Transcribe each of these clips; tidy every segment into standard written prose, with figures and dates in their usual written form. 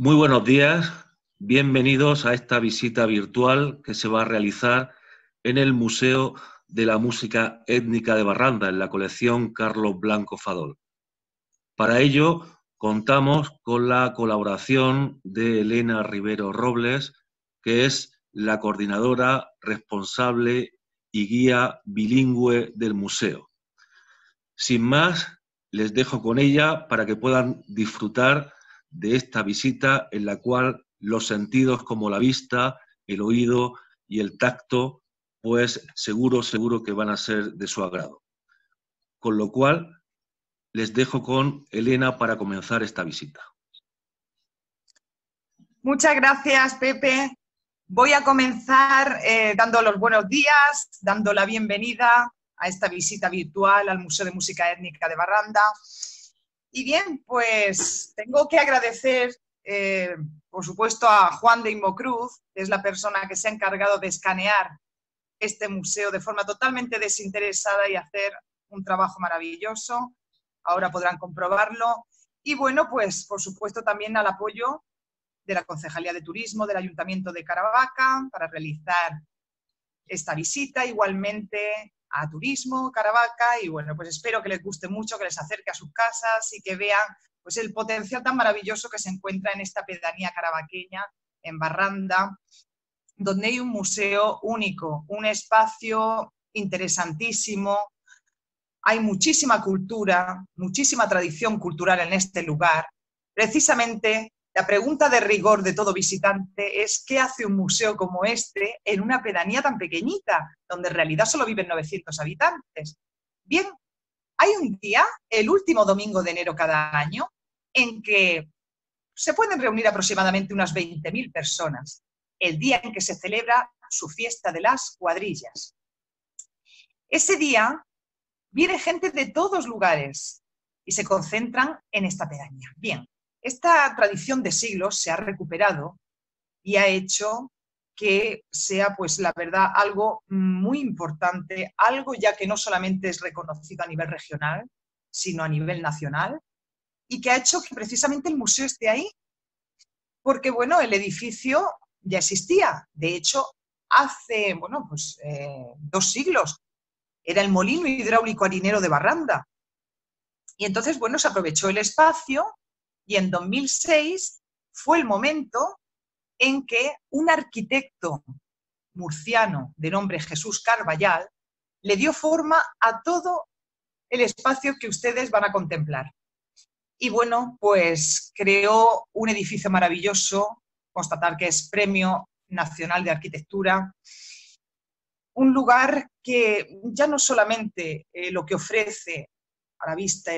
Muy buenos días, bienvenidos a esta visita virtual que se va a realizar en el Museo de la Música Étnica de Barranda, en la colección Carlos Blanco Fadol. Para ello, contamos con la colaboración de Elena Rivero Robles, que es la coordinadora responsable y guía bilingüe del museo. Sin más, les dejo con ella para que puedan disfrutar de esta visita en la cual los sentidos como la vista, el oído y el tacto, pues seguro que van a ser de su agrado. Con lo cual, les dejo con Elena para comenzar esta visita. Muchas gracias, Pepe. Voy a comenzar dando los buenos días, dando la bienvenida a esta visita virtual al Museo de Música Étnica de Barranda. Y bien, pues tengo que agradecer, por supuesto, a Juan de Imocruz, que es la persona que se ha encargado de escanear este museo de forma totalmente desinteresada y hacer un trabajo maravilloso. Ahora podrán comprobarlo. Y bueno, pues por supuesto también al apoyo de la Concejalía de Turismo del Ayuntamiento de Caravaca para realizar esta visita, igualmente a Turismo Caravaca, y bueno, pues espero que les guste mucho, que les acerque a sus casas y que vean pues el potencial tan maravilloso que se encuentra en esta pedanía caravaqueña, en Barranda, donde hay un museo único, un espacio interesantísimo. Hay muchísima cultura, muchísima tradición cultural en este lugar. Precisamente, la pregunta de rigor de todo visitante es ¿qué hace un museo como este en una pedanía tan pequeñita, donde en realidad solo viven 900 habitantes? Bien, hay un día, el último domingo de enero cada año, en que se pueden reunir aproximadamente unas 20.000 personas, el día en que se celebra su fiesta de las cuadrillas. Ese día viene gente de todos lugares y se concentran en esta pedanía. Bien, esta tradición de siglos se ha recuperado y ha hecho que sea, pues la verdad, algo muy importante, algo ya que no solamente es reconocido a nivel regional, sino a nivel nacional, y que ha hecho que precisamente el museo esté ahí, porque bueno, el edificio ya existía. De hecho, hace, bueno, pues 2 siglos, era el molino hidráulico harinero de Barranda. Y entonces, bueno, se aprovechó el espacio y en 2006 fue el momento en que un arquitecto murciano de nombre Jesús Carballal le dio forma a todo el espacio que ustedes van a contemplar. Y bueno, pues creó un edificio maravilloso, constatar que es Premio Nacional de Arquitectura, un lugar que ya no solamente lo que ofrece a la vista,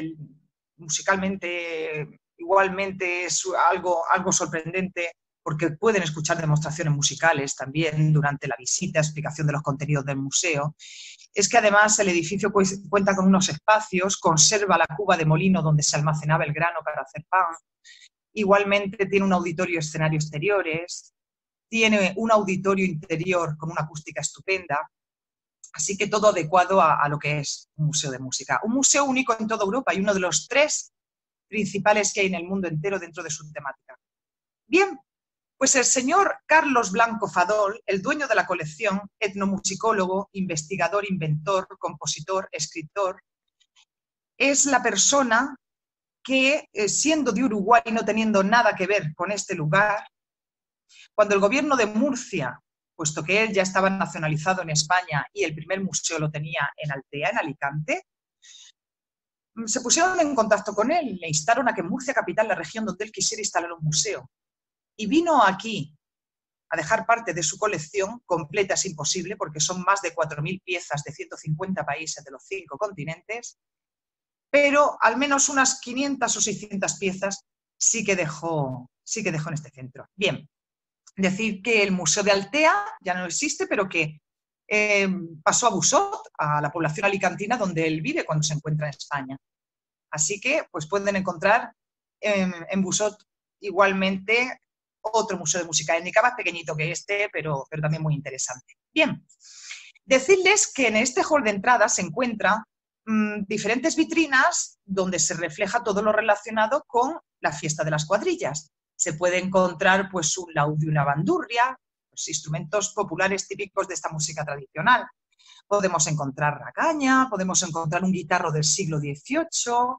musicalmente igualmente es algo sorprendente, porque pueden escuchar demostraciones musicales también durante la visita, explicación de los contenidos del museo. Es que además el edificio cuenta con unos espacios, conserva la cuba de molino donde se almacenaba el grano para hacer pan, igualmente tiene un auditorio escenario exteriores, tiene un auditorio interior con una acústica estupenda, así que todo adecuado a lo que es un museo de música. Un museo único en toda Europa y uno de los 3 principales que hay en el mundo entero dentro de su temática. Bien, pues el señor Carlos Blanco Fadol, el dueño de la colección, etnomusicólogo, investigador, inventor, compositor, escritor, es la persona que, siendo de Uruguay y no teniendo nada que ver con este lugar, cuando el gobierno de Murcia, puesto que él ya estaba nacionalizado en España y el primer museo lo tenía en Altea, en Alicante, se pusieron en contacto con él, le instaron a que en Murcia capital, la región donde él quisiera instalar un museo. Y vino aquí a dejar parte de su colección, completa es imposible porque son más de 4.000 piezas de 150 países de los 5 continentes, pero al menos unas 500 o 600 piezas sí que dejó en este centro. Bien, decir que el Museo de Altea ya no existe, pero que pasó a Busot, a la población alicantina donde él vive cuando se encuentra en España. Así que pues pueden encontrar en Busot igualmente otro museo de música étnica, más pequeñito que este, pero también muy interesante. Bien, decirles que en este hall de entrada se encuentran diferentes vitrinas donde se refleja todo lo relacionado con la fiesta de las cuadrillas. Se puede encontrar pues un laúd y una bandurria, pues, instrumentos populares típicos de esta música tradicional. Podemos encontrar ragaña, podemos encontrar un guitarro del siglo XVIII,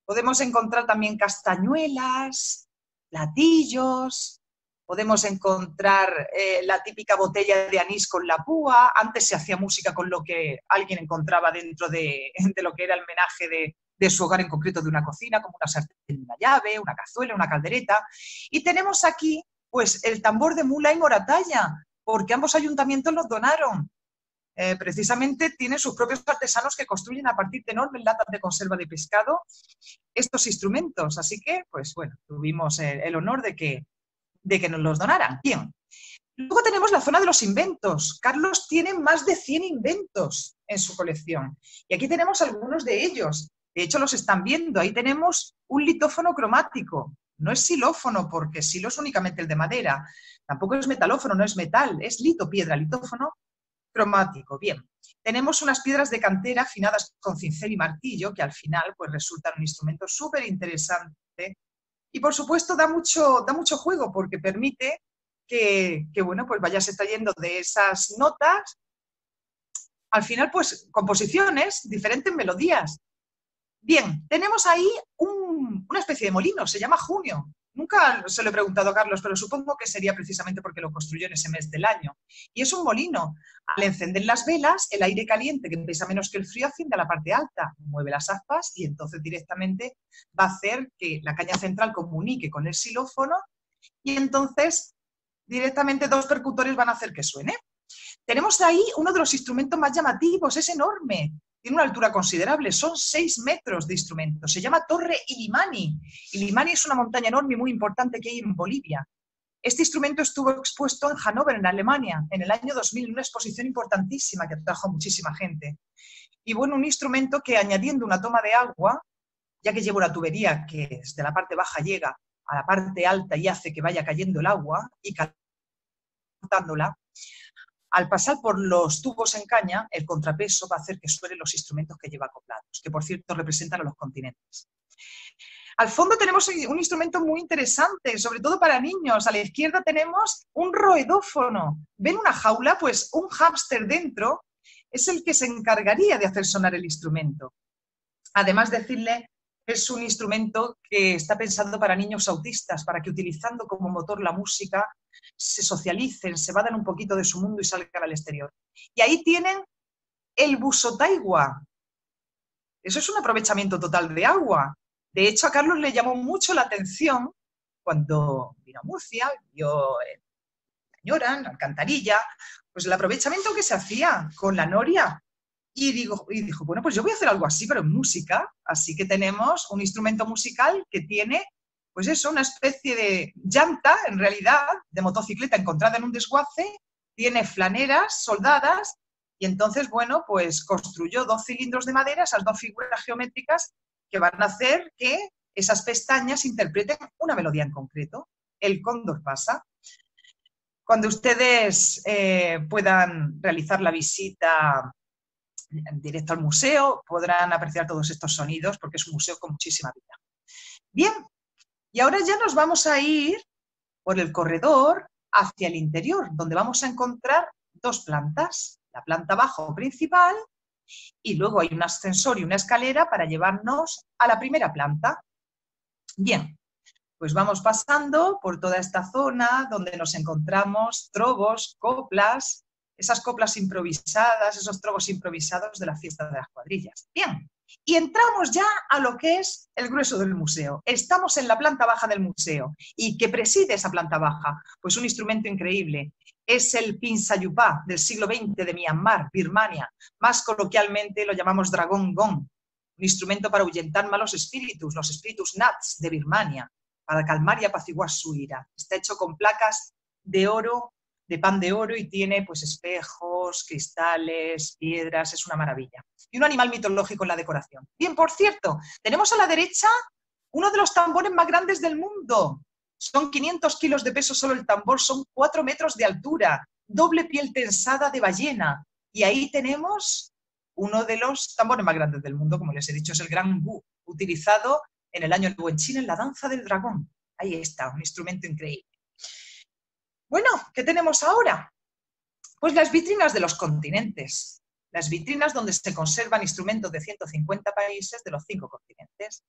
podemos encontrar también castañuelas, platillos, podemos encontrar la típica botella de anís con la púa. Antes se hacía música con lo que alguien encontraba dentro de lo que era el menaje de su hogar, en concreto de una cocina, como una sartén, una llave, una cazuela, una caldereta. Y tenemos aquí pues el tambor de mula y moratalla, porque ambos ayuntamientos los donaron. Precisamente tienen sus propios artesanos que construyen a partir de enormes latas de conserva de pescado estos instrumentos. Así que, pues bueno, tuvimos el honor de que nos los donaran. Bien. Luego tenemos la zona de los inventos. Carlos tiene más de 100 inventos en su colección. Y aquí tenemos algunos de ellos. De hecho, los están viendo. Ahí tenemos un litófono cromático. No es xilófono, porque xilo es únicamente el de madera. Tampoco es metalófono, no es metal. Es lito, piedra, litófono cromático. Bien, tenemos unas piedras de cantera afinadas con cincel y martillo, que al final pues resultan un instrumento súper interesante y por supuesto da mucho juego, porque permite que bueno, pues vayas extrayendo de esas notas al final pues composiciones, diferentes melodías. Bien, tenemos ahí una especie de molino, se llama Junio. Nunca se lo he preguntado a Carlos, pero supongo que sería precisamente porque lo construyó en ese mes del año. Y es un molino. Al encender las velas, el aire caliente, que pesa menos que el frío, asciende a la parte alta, mueve las aspas y entonces directamente va a hacer que la caña central comunique con el xilófono y entonces directamente dos percutores van a hacer que suene. Tenemos ahí uno de los instrumentos más llamativos, es enorme. Tiene una altura considerable, son 6 metros de instrumento. Se llama Torre Illimani. Illimani es una montaña enorme y muy importante que hay en Bolivia. Este instrumento estuvo expuesto en Hannover, en Alemania, en el año 2000, en una exposición importantísima que atrajo a muchísima gente. Y bueno, un instrumento que añadiendo una toma de agua, ya que lleva una tubería que desde la parte baja llega a la parte alta y hace que vaya cayendo el agua y calentándola, al pasar por los tubos en caña, el contrapeso va a hacer que suenen los instrumentos que lleva acoplados, que por cierto representan a los continentes. Al fondo tenemos un instrumento muy interesante, sobre todo para niños. A la izquierda tenemos un roedófono. ¿Ven una jaula? Pues un hámster dentro es el que se encargaría de hacer sonar el instrumento. Además, decirle que es un instrumento que está pensado para niños autistas, para que utilizando como motor la música se socialicen, se vadan un poquito de su mundo y salgan al exterior. Y ahí tienen el busotaigua. Eso es un aprovechamiento total de agua. De hecho, a Carlos le llamó mucho la atención cuando vino a Murcia, vio en Cañora, en la alcantarilla, pues el aprovechamiento que se hacía con la noria. Y dijo, bueno, pues yo voy a hacer algo así, pero en música. Así que tenemos un instrumento musical que tiene, pues eso, una especie de llanta, en realidad, de motocicleta encontrada en un desguace, tiene flaneras soldadas, y entonces, bueno, pues construyó 2 cilindros de madera, esas 2 figuras geométricas, que van a hacer que esas pestañas interpreten una melodía en concreto. El cóndor pasa. Cuando ustedes puedan realizar la visita en directo al museo, podrán apreciar todos estos sonidos, porque es un museo con muchísima vida. Bien, y ahora ya nos vamos a ir por el corredor hacia el interior, donde vamos a encontrar 2 plantas. La planta baja o principal, y luego hay un ascensor y una escalera para llevarnos a la primera planta. Bien, pues vamos pasando por toda esta zona donde nos encontramos trovos, coplas, esas coplas improvisadas, esos trovos improvisados de la fiesta de las cuadrillas. Bien, y entramos ya a lo que es el grueso del museo. Estamos en la planta baja del museo. ¿Y qué preside esa planta baja? Pues un instrumento increíble. Es el pinsayupá del siglo XX de Myanmar, Birmania. Más coloquialmente lo llamamos dragón gong, un instrumento para ahuyentar malos espíritus, los espíritus nats de Birmania, para calmar y apaciguar su ira. Está hecho con placas de oro, de pan de oro, y tiene pues espejos, cristales, piedras, es una maravilla. Y un animal mitológico en la decoración. Bien, por cierto, tenemos a la derecha uno de los tambores más grandes del mundo. Son 500 kilos de peso solo el tambor, son 4 metros de altura, doble piel tensada de ballena. Y ahí tenemos uno de los tambores más grandes del mundo, como les he dicho, es el Gran Wu, utilizado en el Año Nuevo en China en la danza del dragón. Ahí está, un instrumento increíble. Bueno, ¿qué tenemos ahora? Pues las vitrinas de los continentes. Las vitrinas donde se conservan instrumentos de 150 países de los 5 continentes.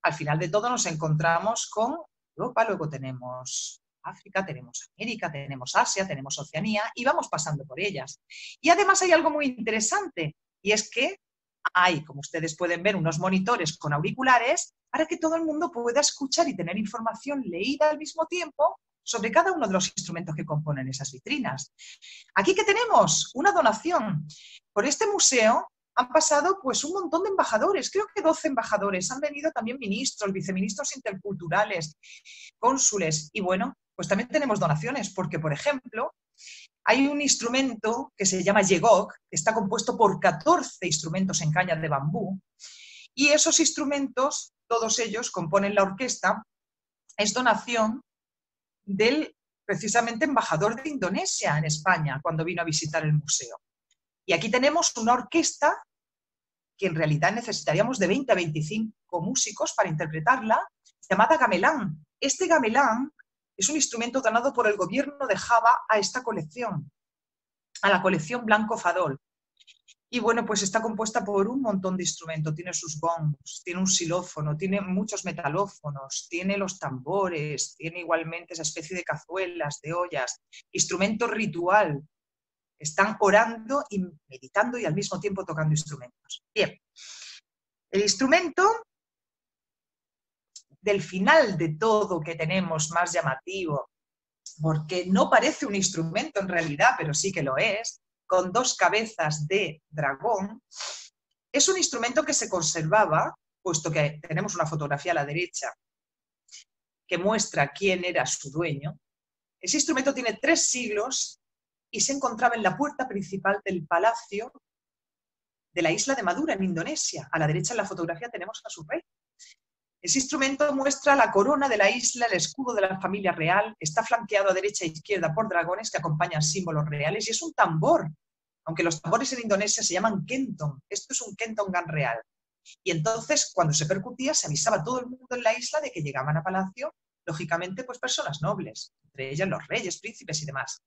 Al final de todo nos encontramos con Europa, luego tenemos África, tenemos América, tenemos Asia, tenemos Oceanía y vamos pasando por ellas. Y además hay algo muy interesante y es que hay, como ustedes pueden ver, unos monitores con auriculares para que todo el mundo pueda escuchar y tener información leída al mismo tiempo sobre cada uno de los instrumentos que componen esas vitrinas. Aquí que tenemos una donación. Por este museo han pasado pues un montón de embajadores, creo que 12 embajadores, han venido también ministros, viceministros interculturales, cónsules y bueno, pues también tenemos donaciones porque, por ejemplo, hay un instrumento que se llama yegok, que está compuesto por 14 instrumentos en caña de bambú y esos instrumentos, todos ellos componen la orquesta, es donación del precisamente embajador de Indonesia en España cuando vino a visitar el museo. Y aquí tenemos una orquesta que en realidad necesitaríamos de 20 a 25 músicos para interpretarla, llamada gamelán. Este gamelán es un instrumento donado por el gobierno de Java a esta colección, a la colección Blanco Fadol. Y bueno, pues está compuesta por un montón de instrumentos, tiene sus gongs, tiene un xilófono, tiene muchos metalófonos, tiene los tambores, tiene igualmente esa especie de cazuelas, de ollas, instrumento ritual. Están orando y meditando y al mismo tiempo tocando instrumentos. Bien, el instrumento del final de todo que tenemos más llamativo, porque no parece un instrumento en realidad, pero sí que lo es, con 2 cabezas de dragón, es un instrumento que se conservaba, puesto que tenemos una fotografía a la derecha que muestra quién era su dueño. Ese instrumento tiene 3 siglos y se encontraba en la puerta principal del palacio de la isla de Madura, en Indonesia. A la derecha en la fotografía tenemos a su rey. Ese instrumento muestra la corona de la isla, el escudo de la familia real, está flanqueado a derecha e izquierda por dragones que acompañan símbolos reales y es un tambor, aunque los tambores en Indonesia se llaman kenton. Esto es un kentongan real. Y entonces, cuando se percutía, se avisaba a todo el mundo en la isla de que llegaban a palacio, lógicamente, pues personas nobles, entre ellas los reyes, príncipes y demás.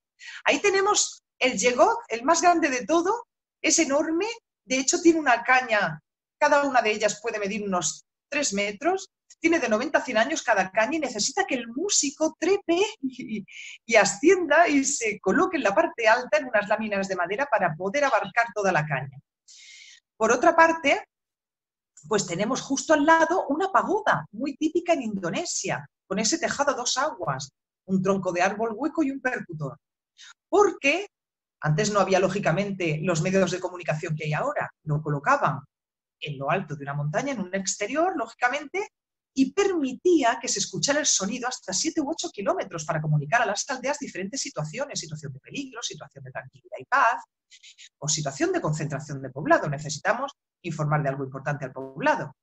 Ahí tenemos el yegok, el más grande de todo, es enorme, de hecho tiene una caña, cada una de ellas puede medir unos 3 metros, tiene de 90 a 100 años cada caña y necesita que el músico trepe y ascienda y se coloque en la parte alta en unas láminas de madera para poder abarcar toda la caña. Por otra parte, pues tenemos justo al lado una pagoda, muy típica en Indonesia, con ese tejado a 2 aguas, un tronco de árbol hueco y un percutor. Porque antes no había, lógicamente, los medios de comunicación que hay ahora. Lo colocaban en lo alto de una montaña, en un exterior, lógicamente, y permitía que se escuchara el sonido hasta 7 u 8 kilómetros para comunicar a las aldeas diferentes situaciones, situación de peligro, situación de tranquilidad y paz, o situación de concentración de poblado. Necesitamos informar de algo importante al poblado.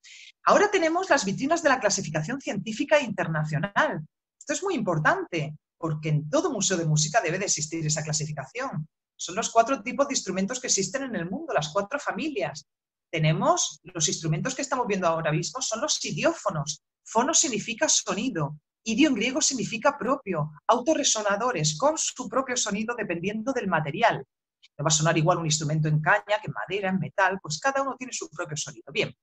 Ahora tenemos las vitrinas de la clasificación científica internacional. Esto es muy importante, porque en todo museo de música debe de existir esa clasificación. Son los 4 tipos de instrumentos que existen en el mundo, las 4 familias. Tenemos los instrumentos que estamos viendo ahora mismo, son los idiófonos. Fono significa sonido, idio en griego significa propio, autorresonadores con su propio sonido dependiendo del material. No va a sonar igual un instrumento en caña que en madera, en metal, pues cada uno tiene su propio sonido. Bien,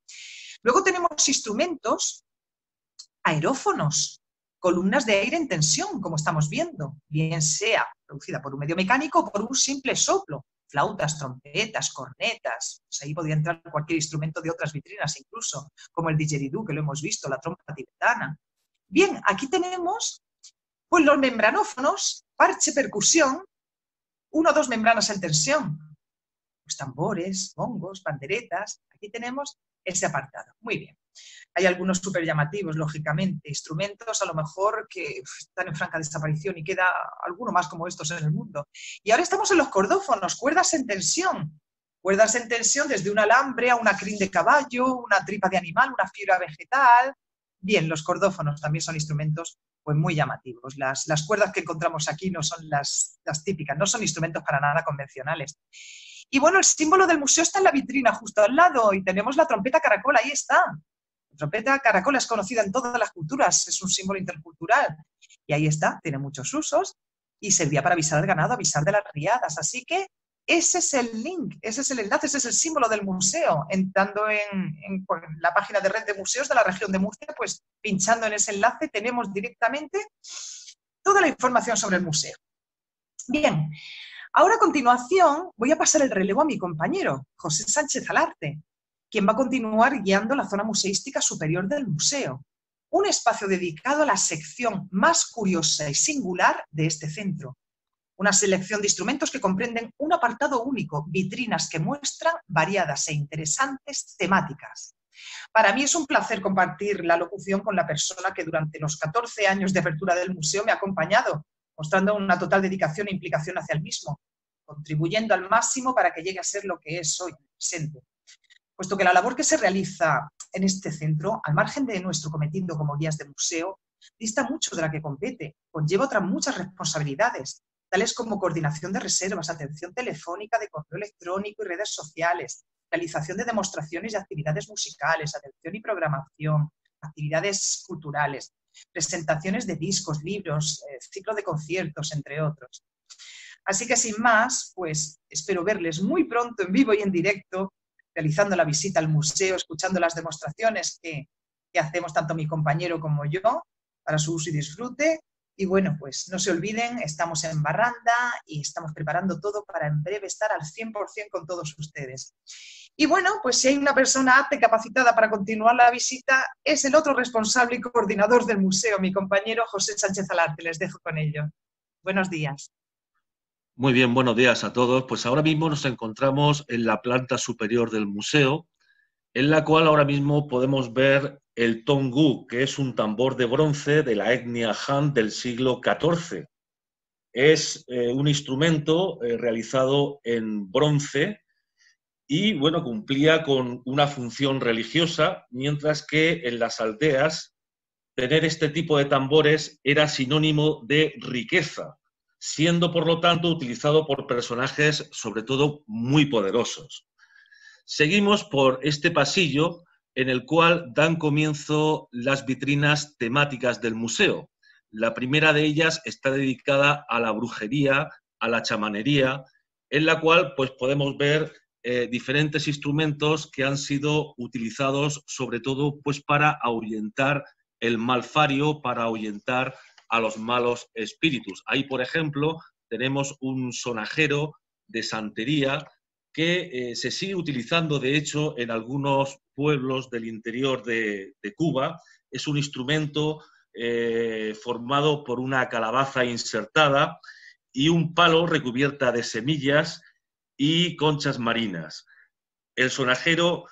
luego tenemos instrumentos aerófonos, columnas de aire en tensión, como estamos viendo, bien sea producida por un medio mecánico o por un simple soplo. Flautas, trompetas, cornetas, pues ahí podría entrar cualquier instrumento de otras vitrinas incluso, como el didgeridoo, que lo hemos visto, la trompa tibetana. Bien, aquí tenemos pues, los membranófonos, parche, percusión, 1 o 2 membranas en tensión, pues tambores, bongos, panderetas, aquí tenemos ese apartado. Muy bien. Hay algunos súper llamativos, lógicamente, instrumentos a lo mejor que están en franca desaparición y queda alguno más como estos en el mundo. Y ahora estamos en los cordófonos, cuerdas en tensión. Cuerdas en tensión desde un alambre a una crin de caballo, una tripa de animal, una fibra vegetal. Bien, los cordófonos también son instrumentos pues, muy llamativos. Las cuerdas que encontramos aquí no son las típicas, no son instrumentos para nada convencionales. Y bueno, el símbolo del museo está en la vitrina justo al lado y tenemos la trompeta caracol, ahí está. La trompeta caracola es conocida en todas las culturas, es un símbolo intercultural. Y ahí está, tiene muchos usos y servía para avisar al ganado, avisar de las riadas. Así que ese es el link, ese es el enlace, ese es el símbolo del museo. Entrando en la página de red de museos de la región de Murcia, pues pinchando en ese enlace tenemos directamente toda la información sobre el museo. Bien, ahora a continuación voy a pasar el relevo a mi compañero, José Sánchez Alarte, quien va a continuar guiando la zona museística superior del museo, un espacio dedicado a la sección más curiosa y singular de este centro. Una selección de instrumentos que comprenden un apartado único, vitrinas que muestran variadas e interesantes temáticas. Para mí es un placer compartir la locución con la persona que durante los 14 años de apertura del museo me ha acompañado, mostrando una total dedicación e implicación hacia el mismo, contribuyendo al máximo para que llegue a ser lo que es hoy, presente. Puesto que la labor que se realiza en este centro, al margen de nuestro cometido como guías de museo, dista mucho de la que compete, conlleva otras muchas responsabilidades, tales como coordinación de reservas, atención telefónica, de correo electrónico y redes sociales, realización de demostraciones y actividades musicales, atención y programación, actividades culturales, presentaciones de discos, libros, ciclo de conciertos, entre otros. Así que sin más, pues espero verles muy pronto en vivo y en directo, realizando la visita al museo, escuchando las demostraciones que hacemos tanto mi compañero como yo, para su uso y disfrute. Y bueno, pues no se olviden, estamos en Barranda y estamos preparando todo para en breve estar al 100% con todos ustedes. Y bueno, pues si hay una persona apta y capacitada para continuar la visita, es el otro responsable y coordinador del museo, mi compañero José Sánchez Alarte. Les dejo con ello. Buenos días. Muy bien, buenos días a todos. Pues ahora mismo nos encontramos en la planta superior del museo, en la cual ahora mismo podemos ver el tongu, que es un tambor de bronce de la etnia Han del siglo XIV. Es un instrumento realizado en bronce y, bueno, cumplía con una función religiosa, mientras que en las aldeas tener este tipo de tambores era sinónimo de riqueza, siendo, por lo tanto, utilizado por personajes, sobre todo, muy poderosos. Seguimos por este pasillo en el cual dan comienzo las vitrinas temáticas del museo. La primera de ellas está dedicada a la brujería, a la chamanería, en la cual pues, podemos ver diferentes instrumentos que han sido utilizados sobre todo pues, para ahuyentar el malfario, para ahuyentar a los malos espíritus. Ahí, por ejemplo, tenemos un sonajero de santería que se sigue utilizando, de hecho, en algunos pueblos del interior de Cuba. Es un instrumento formado por una calabaza insertada y un palo recubierta de semillas y conchas marinas. El sonajero,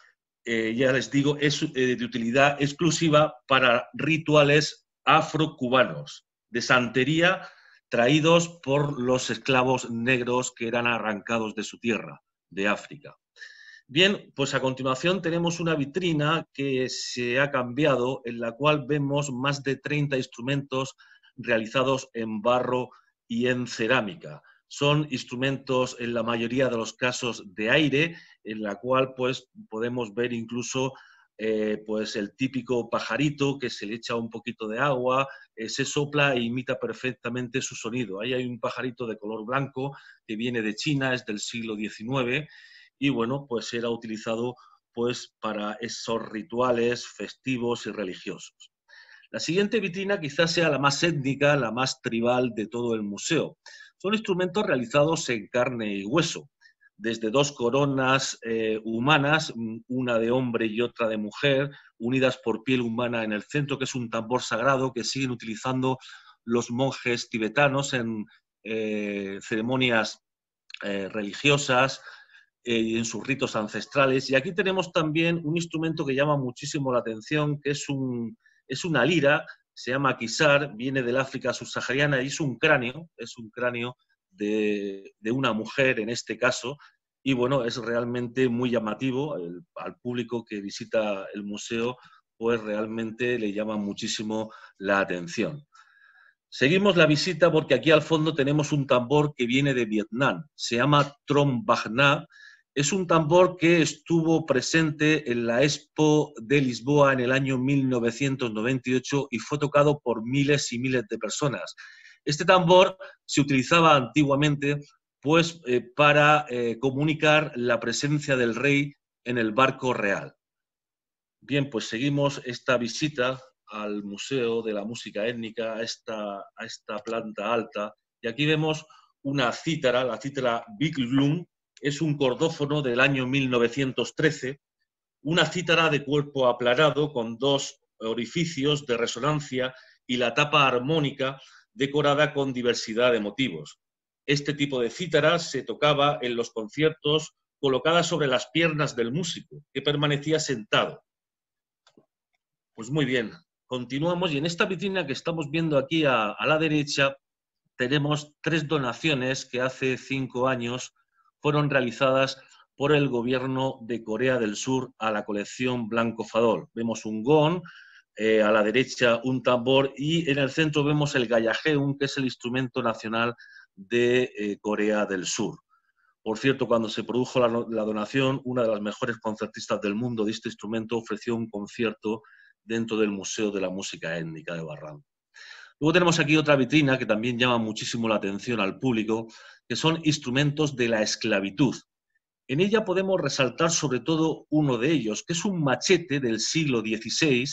ya les digo, es de utilidad exclusiva para rituales afrocubanos de santería traídos por los esclavos negros que eran arrancados de su tierra, de África. Bien, pues a continuación tenemos una vitrina que se ha cambiado, en la cual vemos más de 30 instrumentos realizados en barro y en cerámica. Son instrumentos, en la mayoría de los casos, de aire, en la cual pues, podemos ver incluso pues el típico pajarito que se le echa un poquito de agua, se sopla e imita perfectamente su sonido. Ahí hay un pajarito de color blanco que viene de China, es del siglo XIX, y bueno, pues era utilizado pues para esos rituales festivos y religiosos. La siguiente vitrina quizás sea la más étnica, la más tribal de todo el museo. Son instrumentos realizados en carne y hueso, desde dos coronas humanas, una de hombre y otra de mujer, unidas por piel humana en el centro, que es un tambor sagrado que siguen utilizando los monjes tibetanos en ceremonias religiosas, y en sus ritos ancestrales. Y aquí tenemos también un instrumento que llama muchísimo la atención, que es una lira, se llama kisar, viene del África subsahariana y es un cráneo de una mujer en este caso, y bueno, es realmente muy llamativo. Al público que visita el museo, pues realmente le llama muchísimo la atención. Seguimos la visita porque aquí al fondo tenemos un tambor que viene de Vietnam, se llama Trong Bach Na. Es un tambor que estuvo presente en la Expo de Lisboa en el año 1998 y fue tocado por miles y miles de personas. Este tambor se utilizaba antiguamente pues, para comunicar la presencia del rey en el barco real. Bien, pues seguimos esta visita al Museo de la Música Étnica, a esta planta alta, y aquí vemos una cítara, la cítara Biglum. Es un cordófono del año 1913, una cítara de cuerpo aplanado con dos orificios de resonancia y la tapa armónica decorada con diversidad de motivos. Este tipo de cítara se tocaba en los conciertos colocada sobre las piernas del músico, que permanecía sentado. Pues muy bien, continuamos y en esta vitrina que estamos viendo aquí a la derecha tenemos 3 donaciones que hace 5 años fueron realizadas por el gobierno de Corea del Sur a la colección Blanco Fadol. Vemos un gong, a la derecha un tambor y en el centro vemos el gayageum, que es el instrumento nacional de Corea del Sur. Por cierto, cuando se produjo la donación, una de las mejores concertistas del mundo de este instrumento ofreció un concierto dentro del Museo de la Música Étnica de Barranco. Luego tenemos aquí otra vitrina que también llama muchísimo la atención al público, que son instrumentos de la esclavitud. En ella podemos resaltar sobre todo uno de ellos, que es un machete del siglo XVI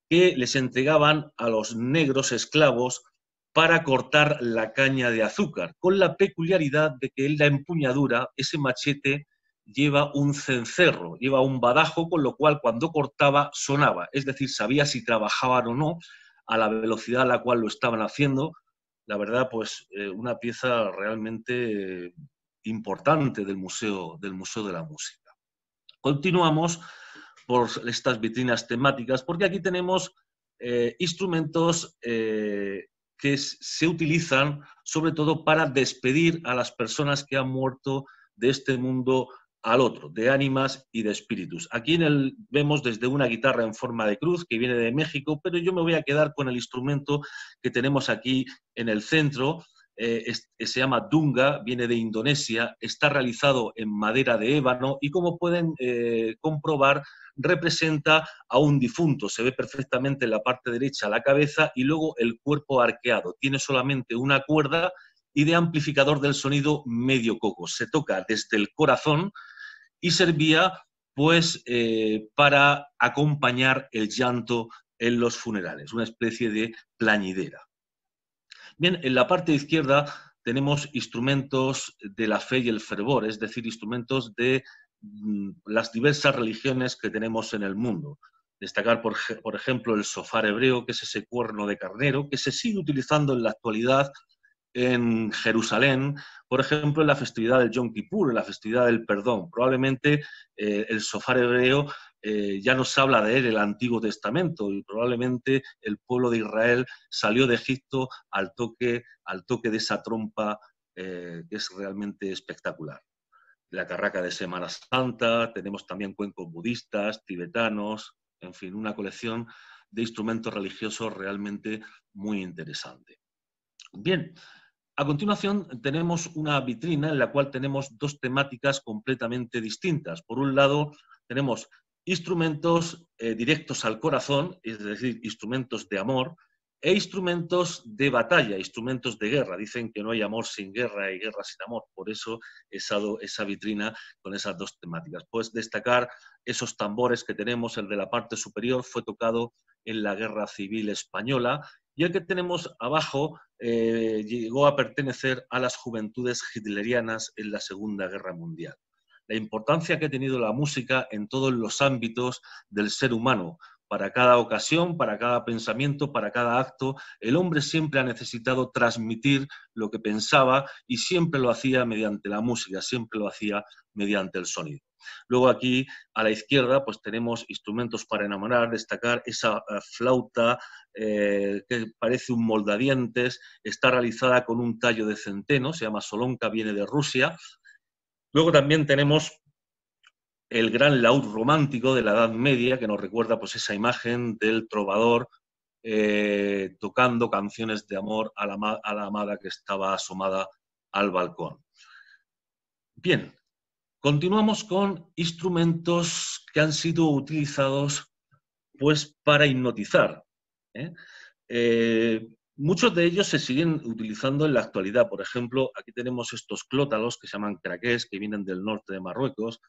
que les entregaban a los negros esclavos para cortar la caña de azúcar, con la peculiaridad de que en la empuñadura ese machete lleva un cencerro, lleva un badajo, con lo cual cuando cortaba sonaba, es decir, sabía si trabajaban o no a la velocidad a la cual lo estaban haciendo. La verdad, pues una pieza realmente importante del Museo de la Música. Continuamos por estas vitrinas temáticas, porque aquí tenemos instrumentos que se utilizan sobre todo para despedir a las personas que han muerto de este mundo al otro, de ánimas y de espíritus. Aquí vemos desde una guitarra en forma de cruz que viene de México, pero yo me voy a quedar con el instrumento que tenemos aquí en el centro. Se llama dunga, viene de Indonesia, está realizado en madera de ébano y como pueden comprobar, representa a un difunto. Se ve perfectamente en la parte derecha la cabeza y luego el cuerpo arqueado. Tiene solamente una cuerda y de amplificador del sonido medio coco. Se toca desde el corazón y servía pues para acompañar el llanto en los funerales, una especie de plañidera. Bien, en la parte izquierda tenemos instrumentos de la fe y el fervor, es decir, instrumentos de las diversas religiones que tenemos en el mundo. Destacar, por ejemplo, el sofar hebreo, que es ese cuerno de carnero, que se sigue utilizando en la actualidad en Jerusalén, por ejemplo, en la festividad del Yom Kippur, en la festividad del perdón. Probablemente el sofar hebreo ya nos habla de él el Antiguo Testamento y probablemente el pueblo de Israel salió de Egipto al toque de esa trompa que es realmente espectacular. La carraca de Semana Santa, tenemos también cuencos budistas, tibetanos, en fin, una colección de instrumentos religiosos realmente muy interesante. Bien, a continuación tenemos una vitrina en la cual tenemos 2 temáticas completamente distintas. Por un lado, tenemos instrumentos directos al corazón, es decir, instrumentos de amor, e instrumentos de batalla, instrumentos de guerra. Dicen que no hay amor sin guerra y guerra sin amor, por eso esa vitrina con esas 2 temáticas. Pues destacar esos tambores que tenemos, el de la parte superior fue tocado en la Guerra Civil Española y el que tenemos abajo llegó a pertenecer a las juventudes hitlerianas en la Segunda Guerra Mundial. La importancia que ha tenido la música en todos los ámbitos del ser humano. Para cada ocasión, para cada pensamiento, para cada acto, el hombre siempre ha necesitado transmitir lo que pensaba y siempre lo hacía mediante la música, siempre lo hacía mediante el sonido. Luego aquí a la izquierda pues tenemos instrumentos para enamorar, destacar esa flauta que parece un moldadientes, está realizada con un tallo de centeno, se llama solonka, viene de Rusia. Luego también tenemos el gran laúd romántico de la Edad Media, que nos recuerda pues esa imagen del trovador tocando canciones de amor a la amada que estaba asomada al balcón. Bien, Continuamos con instrumentos que han sido utilizados pues, para hipnotizar, ¿eh? Muchos de ellos se siguen utilizando en la actualidad. Por ejemplo, aquí tenemos estos clótalos que se llaman craqués, que vienen del norte de Marruecos.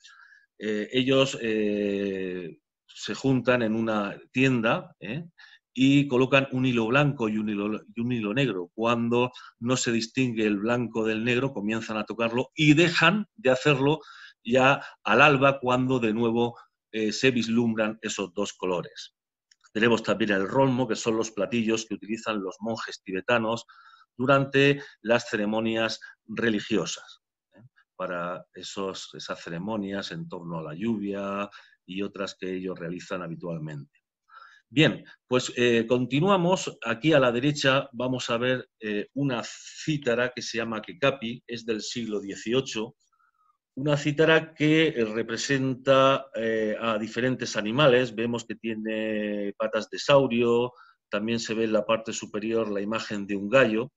Ellos se juntan en una tienda y colocan un hilo blanco y un hilo negro. Cuando no se distingue el blanco del negro, comienzan a tocarlo y dejan de hacerlo ya al alba, cuando de nuevo se vislumbran esos dos colores. Tenemos también el rolmo, que son los platillos que utilizan los monjes tibetanos durante las ceremonias religiosas, para esas ceremonias en torno a la lluvia y otras que ellos realizan habitualmente. Bien, pues continuamos. Aquí a la derecha vamos a ver una cítara que se llama Kekapi, es del siglo XVIII, una cítara que representa a diferentes animales. Vemos que tiene patas de saurio, también se ve en la parte superior la imagen de un gallo.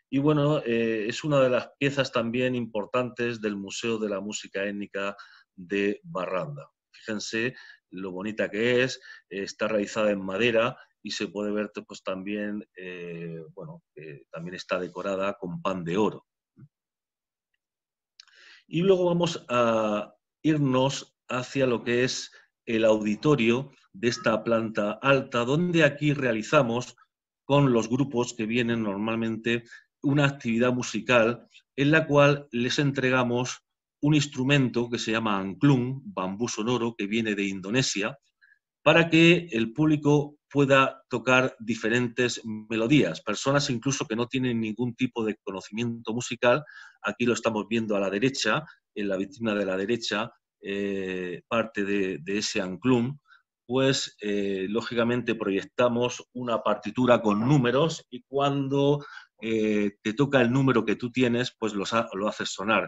Y bueno, es una de las piezas también importantes del Museo de la Música Étnica de Barranda. Fíjense lo bonita que es, está realizada en madera y se puede ver pues, también, bueno, también está decorada con pan de oro. Y luego vamos a irnos hacia lo que es el auditorio de esta planta alta, donde aquí realizamos con los grupos que vienen normalmente una actividad musical en la cual les entregamos un instrumento que se llama angklung, bambú sonoro, que viene de Indonesia, para que el público pueda tocar diferentes melodías. Personas incluso que no tienen ningún tipo de conocimiento musical, aquí lo estamos viendo a la derecha, en la vitrina de la derecha, parte de ese angklung, pues lógicamente proyectamos una partitura con números y cuando te toca el número que tú tienes, pues lo haces sonar.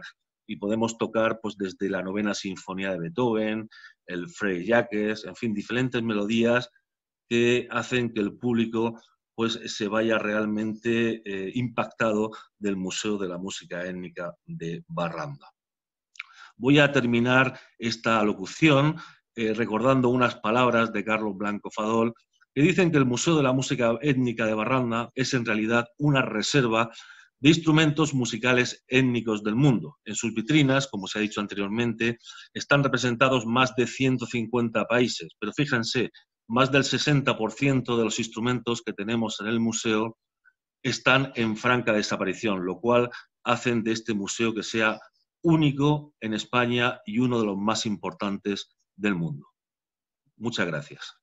Y podemos tocar pues, desde la 9ª Sinfonía de Beethoven, el Frei Jacques, en fin, diferentes melodías que hacen que el público pues, se vaya realmente impactado del Museo de la Música Étnica de Barranda. Voy a terminar esta locución recordando unas palabras de Carlos Blanco Fadol, que dicen que el Museo de la Música Étnica de Barranda es en realidad una reserva de instrumentos musicales étnicos del mundo. En sus vitrinas, como se ha dicho anteriormente, están representados más de 150 países, pero fíjense, más del 60% de los instrumentos que tenemos en el museo están en franca desaparición, lo cual hacen de este museo que sea único en España y uno de los más importantes del mundo. Muchas gracias.